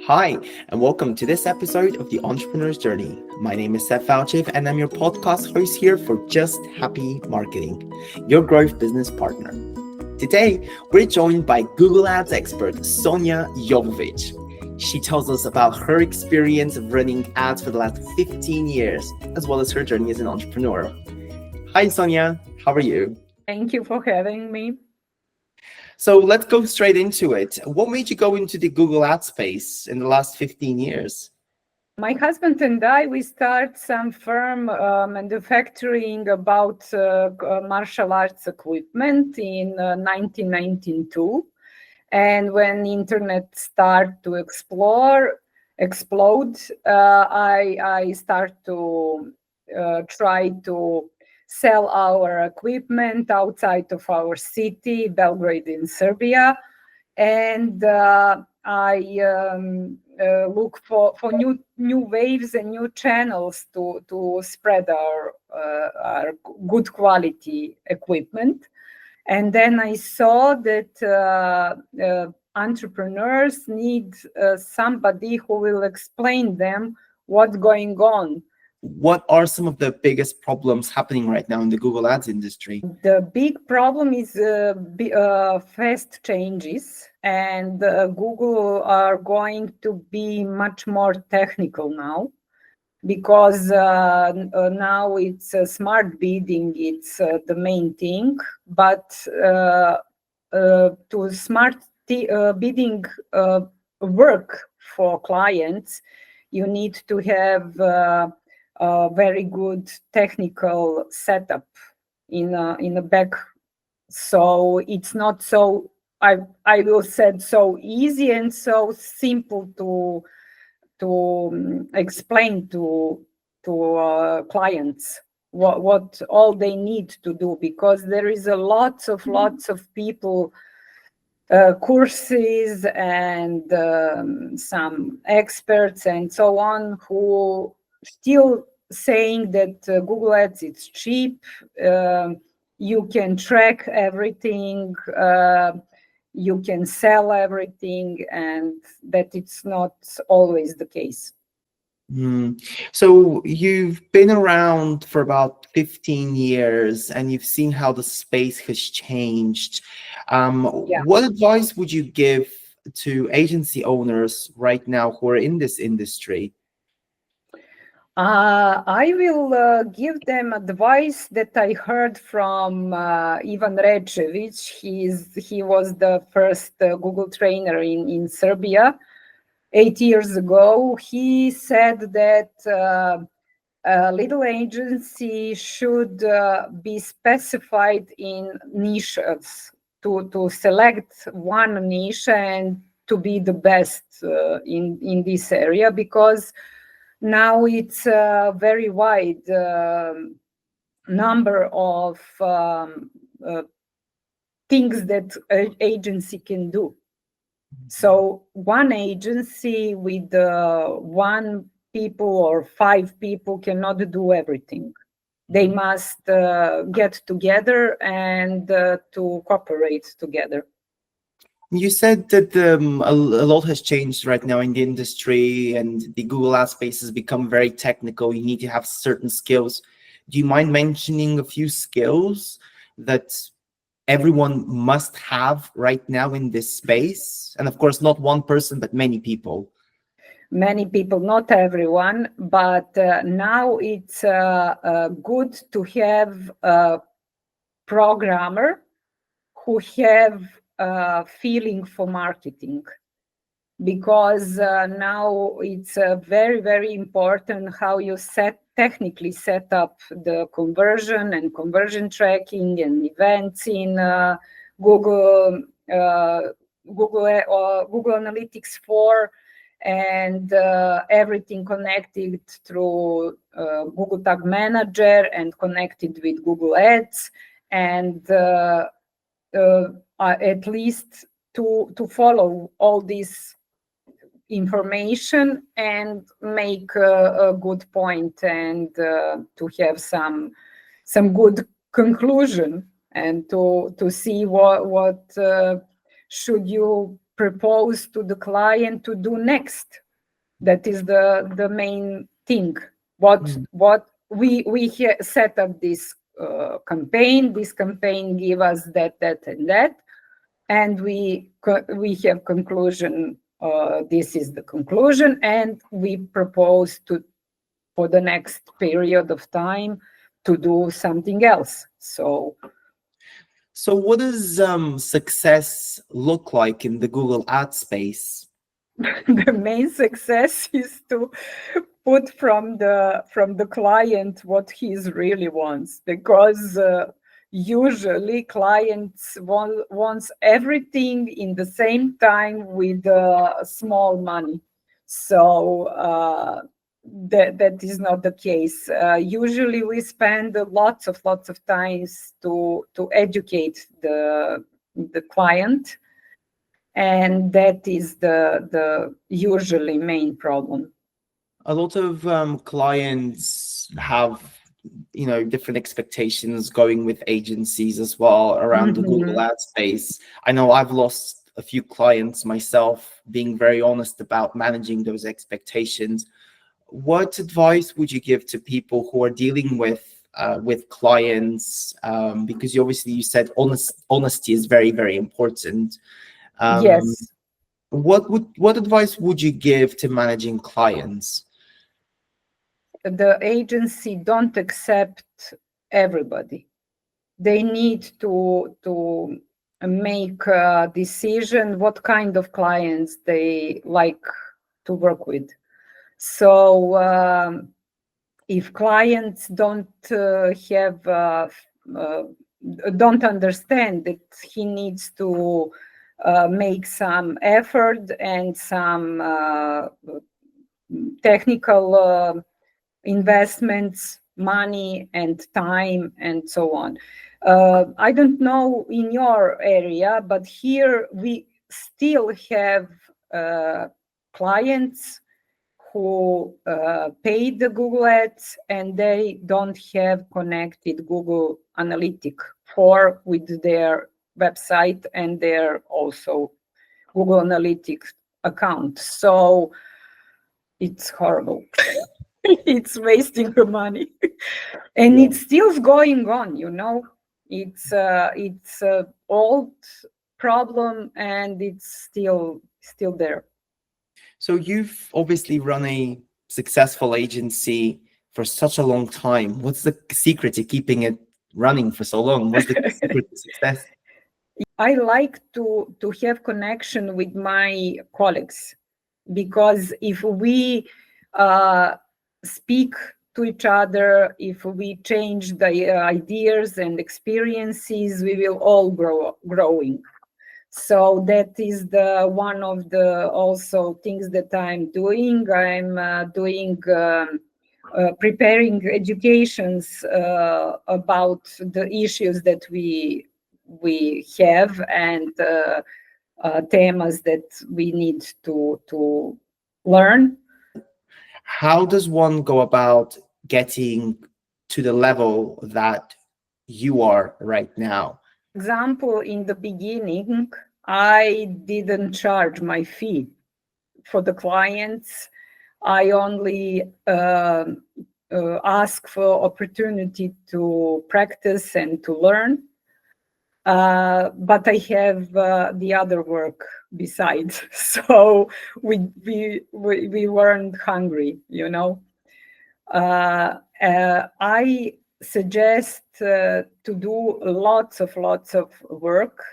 Hi, and welcome to this episode of The Entrepreneur's Journey. My name is Seth Valchev, and I'm your podcast host here for Just Happy Marketing, your growth business partner. Today, we're joined by Google Ads expert Sonja Jovovic. She tells us about her experience of running ads for the last 15 years, as well as her journey as an entrepreneur. Hi, Sonja. How are you? Thank you for having me. So let's go straight into it. What made you go into the Google ad space in the last 15 years? My husband and I, we start some firm manufacturing about martial arts equipment in 1992. And when internet started to explode, I start to try to sell our equipment outside of our city, Belgrade in Serbia. And I look for new waves and new channels to spread our good quality equipment. And then I saw that entrepreneurs need somebody who will explain them what's going on. What are some of the biggest problems happening right now in the Google Ads industry? The big problem is fast changes, and Google are going to be much more technical now, because now it's smart bidding, it's the main thing. But to smart bidding work for clients, you need to have a very good technical setup in a back. So it's not so, I will say, so easy and so simple to explain to clients what all they need to do, because there is a lots of people, courses and some experts and so on, who still saying that Google Ads it's cheap, you can track everything, you can sell everything, and that it's not always the case. So you've been around for about 15 years and you've seen how the space has changed. Yeah. What advice would you give to agency owners right now who are in this industry? I will give them advice that I heard from Ivan Rečević. He was the first Google trainer in Serbia 8 years ago. He said that a little agency should be specified in niches, to select one niche and to be the best in this area, because now it's a very wide number of things that an agency can do. So one agency with one people or five people cannot do everything. They must get together and to cooperate together. You said that a lot has changed right now in the industry and the Google Ads space has become very technical. You need to have certain skills. Do you mind mentioning a few skills that everyone must have right now in this space? And of course, not one person, but many people. Many people, not everyone, but now it's good to have a programmer who have a feeling for marketing, because now it's very, very important how you technically set up the conversion and conversion tracking and events in Google Analytics 4, and everything connected through Google Tag Manager and connected with Google Ads, and at least to follow all this information and make a good point, and to have some good conclusion, and to see what should you propose to the client to do next. That is the main thing. What we set up this campaign. This campaign give us that and that, and we have conclusion. This is the conclusion, and we propose to for the next period of time to do something else. So what does success look like in the Google ad space? the main success is to put from the client what he really wants, because usually clients wants everything in the same time with small money. So that is not the case. Usually we spend lots of times to educate the client, and that is the usually main problem. A lot of clients have, different expectations going with agencies as well around the Google ad space. I know I've lost a few clients myself, being very honest about managing those expectations. What advice would you give to people who are dealing with clients? Because you said honesty is very, very important. Yes. What advice would you give to managing clients? The agency don't accept everybody. They need to make a decision what kind of clients they like to work with. So if clients don't don't understand that he needs to make some effort and some technical investments, money and time and so on. I don't know in your area, but here we still have clients who pay the Google Ads and they don't have connected Google Analytics with their website and their also Google Analytics account. So it's horrible. It's wasting the money, and it's still going on. It's a old problem, and it's still there. So you've obviously run a successful agency for such a long time. What's the secret to keeping it running for so long? What's the secret to success? I like to have connection with my colleagues, because if we speak to each other, if we change the ideas and experiences, we will all growing. So that is the one of the also things that I'm doing. I'm doing preparing educations about the issues that we have, and themes that we need to learn. How does one go about getting to the level that you are right now? Example, in the beginning, I didn't charge my fee for the clients. I only ask for opportunity to practice and to learn. But I have the other work besides, so we weren't hungry, I suggest to do lots of work.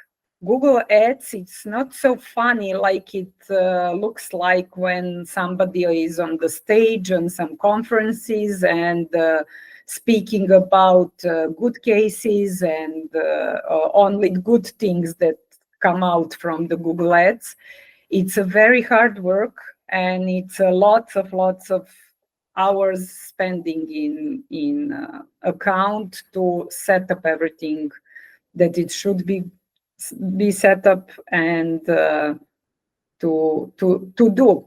Google Ads, it's not so funny like it looks like when somebody is on the stage on some conferences and speaking about good cases and only good things that come out from the Google Ads. It's a very hard work, and it's a lots of hours spending in account to set up everything that it should be set up and to do.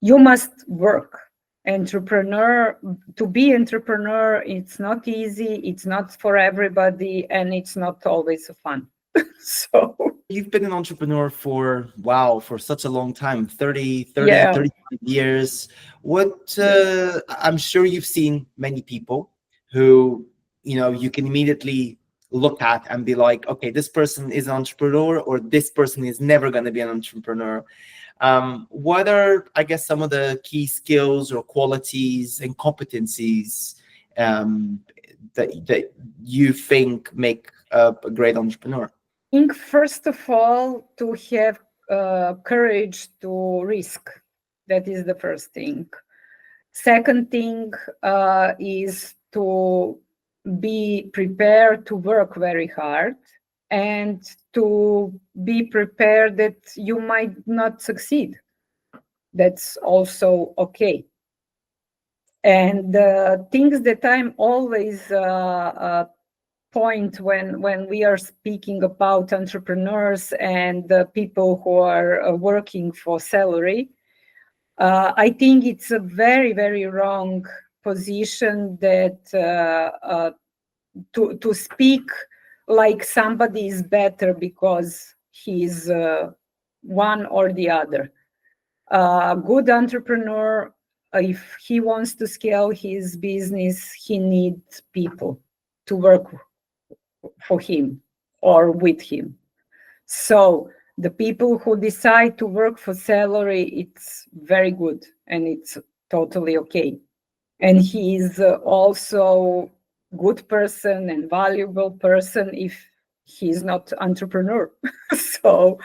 You must work. To be entrepreneur, it's not easy, it's not for everybody, and it's not always fun. So You've been an entrepreneur for, wow, for such a long time, 30, Yeah. 35 years. What, Yes. I'm sure you've seen many people who, you can immediately look at and be like, okay, this person is an entrepreneur, or this person is never going to be an entrepreneur. What are, I guess, some of the key skills or qualities and competencies um, that you think make a great entrepreneur? Think first of all to have courage to risk. That is the first thing. Second thing is to be prepared to work very hard and to be prepared that you might not succeed. That's also okay. And things that I'm always point when we are speaking about entrepreneurs and people who are working for salary, I think it's a very, very wrong position that to speak like somebody is better because he's one or the other. A good entrepreneur, if he wants to scale his business, he needs people to work for him or with him. So the people who decide to work for salary, it's very good and it's totally okay. And he is also good person and valuable person if he's not entrepreneur. So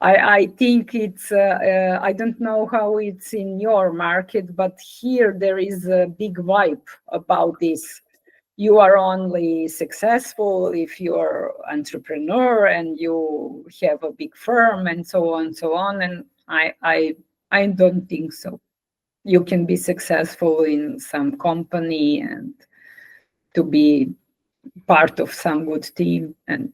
I think it's I don't know how it's in your market, but here there is a big vibe about this. You are only successful if you're entrepreneur and you have a big firm and so on and so on. And I don't think so. You can be successful in some company and to be part of some good team. And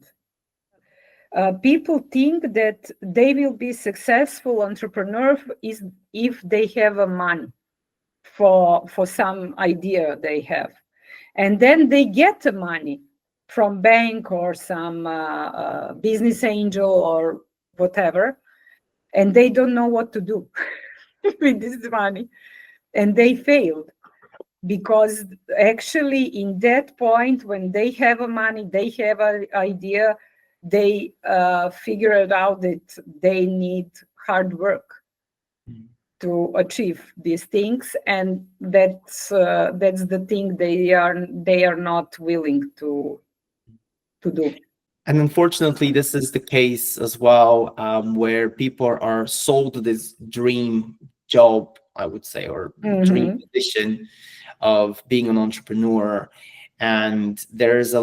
people think that they will be successful entrepreneur is if they have a money for some idea they have, and then they get the money from bank or some business angel or whatever, and they don't know what to do with this money, and they failed because actually in that point when they have a money, they have an idea, they figure it out that they need hard work to achieve these things, and that's the thing they are not willing to do. And unfortunately, this is the case as well, where people are sold this dream job, I would say, or dream Mm-hmm. position of being an entrepreneur. And there's a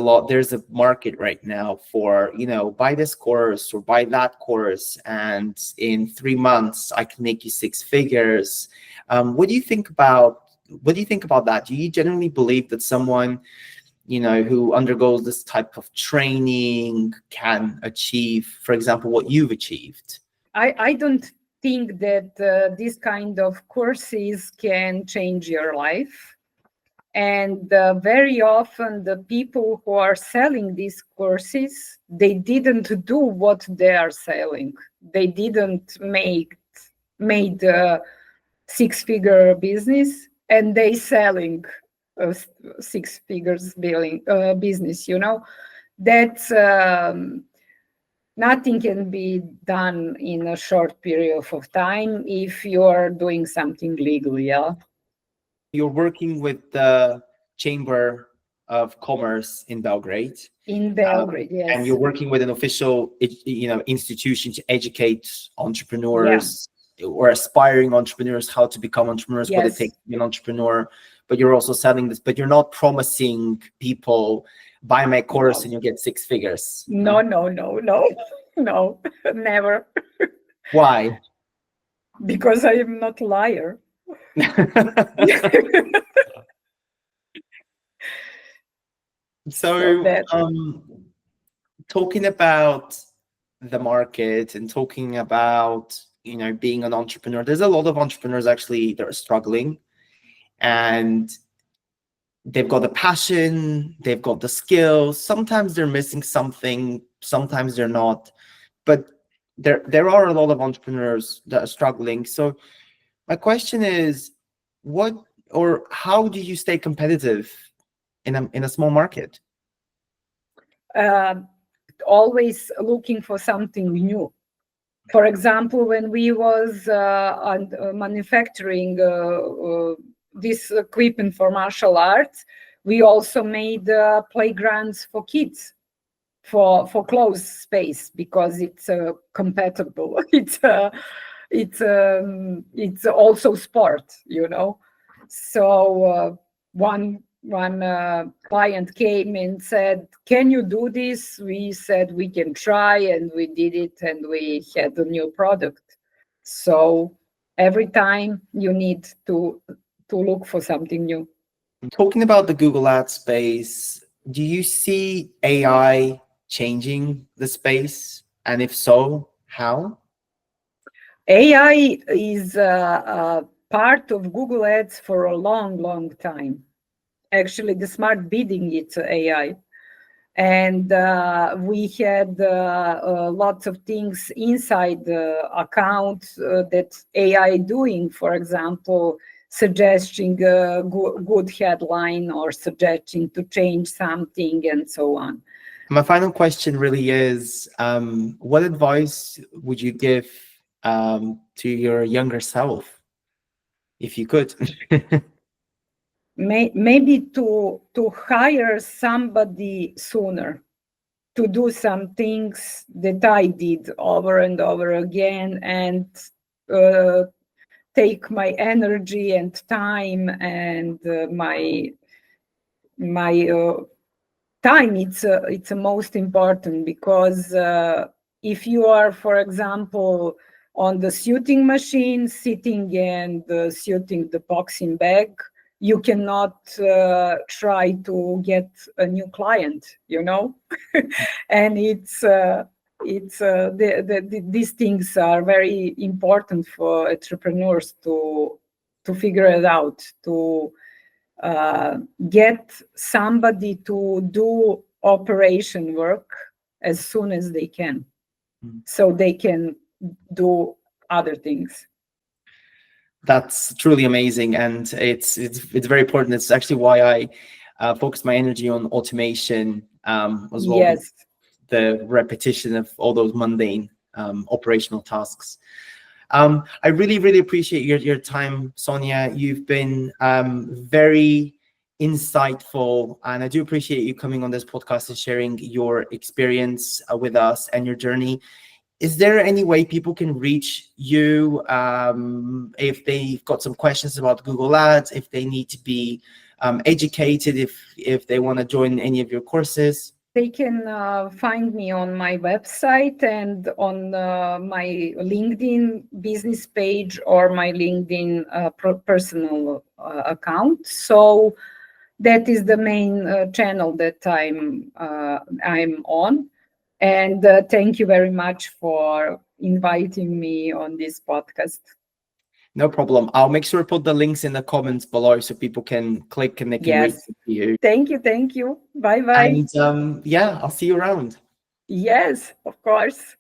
market right now for, buy this course or buy that course, and in 3 months I can make you six figures. What do you think about that? Do you genuinely believe that someone, who undergoes this type of training can achieve, for example, what you've achieved? I don't think that this kind of courses can change your life. And very often the people who are selling these courses, they didn't do what they are selling. They didn't made a six-figure business, and they selling a six figures billing business. That's nothing can be done in a short period of time if you are doing something legal. Yeah. You're working with the Chamber of Commerce in Belgrade, In um, Belgrade, and you're yes. working with an official, institution to educate Yeah. entrepreneurs or aspiring entrepreneurs how to become entrepreneurs, what it Yes. takes to be an entrepreneur. But you're also selling this, but you're not promising people, buy my course No. and you get six figures. No, No. no, no, no, no, never. Why? Because I am not liar. So So, that talking about the market and talking about, being an entrepreneur, there's a lot of entrepreneurs actually that are struggling, and they've got the passion, they've got the skills. Sometimes they're missing something, sometimes they're not. but there are a lot of entrepreneurs that are struggling. So my question is, what or how do you stay competitive in a small market? Uh, Always looking for something new. For example, when we was manufacturing this equipment for martial arts, we also made playgrounds for kids for closed space because it's compatible. It's also sport, you know. So one client came and said, "Can you do this?" We said we can try, and we did it, and we had a new product. So every time you need to look for something new. Talking about the Google Ad space, do you see AI changing the space? And if so, how? AI is a part of Google Ads for a long, long time. Actually, the smart bidding, it's AI. And we had lots of things inside the account that AI doing, for example, suggesting a good headline or suggesting to change something and so on. My final question really is, what advice would you give to your younger self, if you could? Maybe to hire somebody sooner, to do some things that I did over and over again, and take my energy and time and my time. It's most important, because if you are, for example, on the shooting machine sitting and shooting the boxing bag, you cannot try to get a new client, you know. And these things are very important for entrepreneurs to figure it out, to get somebody to do operation work as soon as they can, so they can do other things. That's truly amazing, and it's very important. It's actually why I focus my energy on automation as well. Yes. The repetition of all those mundane operational tasks. I really, really appreciate your time, Sonja. You've been very insightful, and I do appreciate you coming on this podcast and sharing your experience with us and your journey. Is there any way people can reach you if they've got some questions about Google Ads, if they need to be educated, if they want to join any of your courses? They can find me on my website and on my LinkedIn business page or my LinkedIn personal account. So that is the main channel that I'm on. And thank you very much for inviting me on this podcast. No problem. I'll make sure to put the links in the comments below so people can click and they can reach you. Thank you. Thank you. Bye bye. And yeah, I'll see you around. Yes, of course.